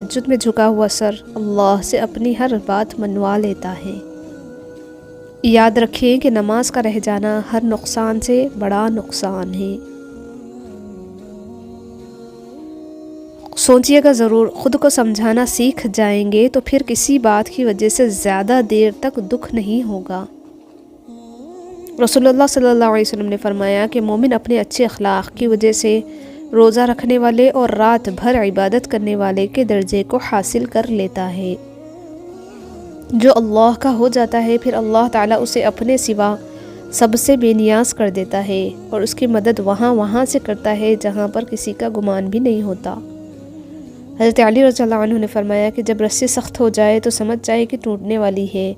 تہجد میں جھکا ہوا سر اللہ سے اپنی ہر بات منوا لیتا ہے۔ یاد رکھیں کہ نماز کا رہ جانا ہر نقصان سے بڑا نقصان ہے۔ سوچئے گا ضرور، خود کو سمجھانا سیکھ جائیں گے تو پھر کسی بات کی وجہ سے زیادہ دیر تک دکھ نہیں ہوگا۔ رسول اللہ صلی اللہ علیہ وسلم نے فرمایا کہ مومن اپنے اچھے اخلاق کی وجہ سے روزہ رکھنے والے اور رات بھر عبادت کرنے والے کے درجے کو حاصل کر لیتا ہے۔ جو اللہ کا ہو جاتا ہے پھر اللہ تعالیٰ اسے اپنے سوا سب سے بے نیاز کر دیتا ہے اور اس کی مدد وہاں سے کرتا ہے جہاں پر کسی کا گمان بھی نہیں ہوتا۔ حضرت علی رضی اللہ عنہ نے فرمایا کہ جب رسی سخت ہو جائے تو سمجھ جائے کہ ٹوٹنے والی ہے،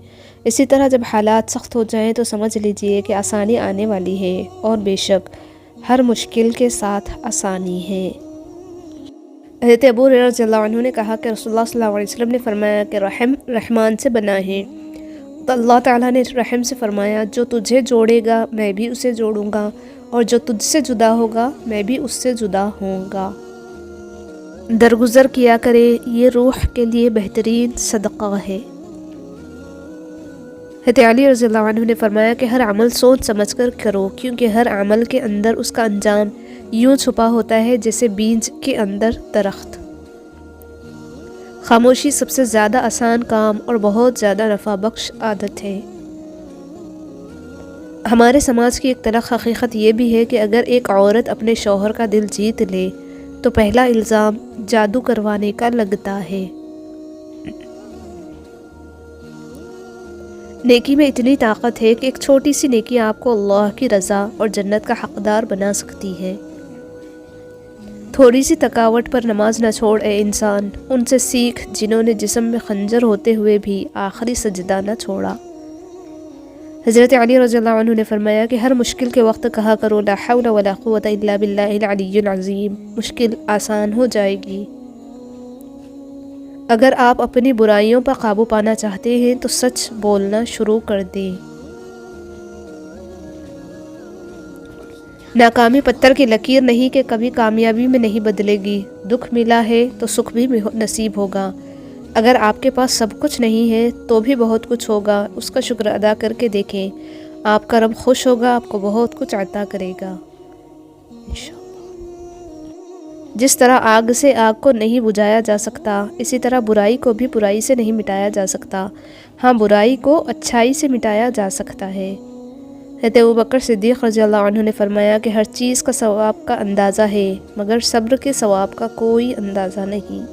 اسی طرح جب حالات سخت ہو جائیں تو سمجھ لیجئے کہ آسانی آنے والی ہے، اور بے شک ہر مشکل کے ساتھ آسانی ہے۔ حضرت ابو ہریرہ رضی اللہ عنہ نے کہا کہ رسول اللہ صلی اللہ علیہ وسلم نے فرمایا کہ رحم رحمان سے بنا ہے، تو اللہ تعالیٰ نے رحم سے فرمایا جو تجھے جوڑے گا میں بھی اسے جوڑوں گا، اور جو تجھ سے جدا ہوگا میں بھی اس سے جدا ہوں گا۔ درگزر کیا کرے، یہ روح کے لیے بہترین صدقہ ہے۔ حضرت علی رضی اللہ عنہ نے فرمایا کہ ہر عمل سوچ سمجھ کر کرو، کیونکہ ہر عمل کے اندر اس کا انجام یوں چھپا ہوتا ہے جیسے بیج کے اندر درخت۔ خاموشی سب سے زیادہ آسان کام اور بہت زیادہ نفع بخش عادت ہے۔ ہمارے سماج کی ایک تلخ حقیقت یہ بھی ہے کہ اگر ایک عورت اپنے شوہر کا دل جیت لے تو پہلا الزام جادو کروانے کا لگتا ہے۔ نیکی میں اتنی طاقت ہے کہ ایک چھوٹی سی نیکی آپ کو اللہ کی رضا اور جنت کا حقدار بنا سکتی ہے۔ تھوڑی سی تھکاوٹ پر نماز نہ چھوڑ اے انسان، ان سے سیکھ جنہوں نے جسم میں خنجر ہوتے ہوئے بھی آخری سجدہ نہ چھوڑا۔ حضرت علی رضی اللہ عنہ نے فرمایا کہ ہر مشکل کے وقت کہا کرو لا حول ولا قوة الا باللہ العلی العظیم، مشکل آسان ہو جائے گی۔ اگر آپ اپنی برائیوں پر قابو پانا چاہتے ہیں تو سچ بولنا شروع کر دیں۔ ناکامی پتھر کی لکیر نہیں کہ کبھی کامیابی میں نہیں بدلے گی، دکھ ملا ہے تو سکھ بھی نصیب ہوگا۔ اگر آپ کے پاس سب کچھ نہیں ہے تو بھی بہت کچھ ہوگا، اس کا شکر ادا کر کے دیکھیں، آپ کا رب خوش ہوگا، آپ کو بہت کچھ عطا کرے گا انشاءاللہ۔ جس طرح آگ سے آگ کو نہیں بجھایا جا سکتا، اسی طرح برائی کو بھی برائی سے نہیں مٹایا جا سکتا، ہاں برائی کو اچھائی سے مٹایا جا سکتا ہے۔ حضرت ابوبکر صدیق رضی اللہ عنہ نے فرمایا کہ ہر چیز کا ثواب کا اندازہ ہے مگر صبر کے ثواب کا کوئی اندازہ نہیں۔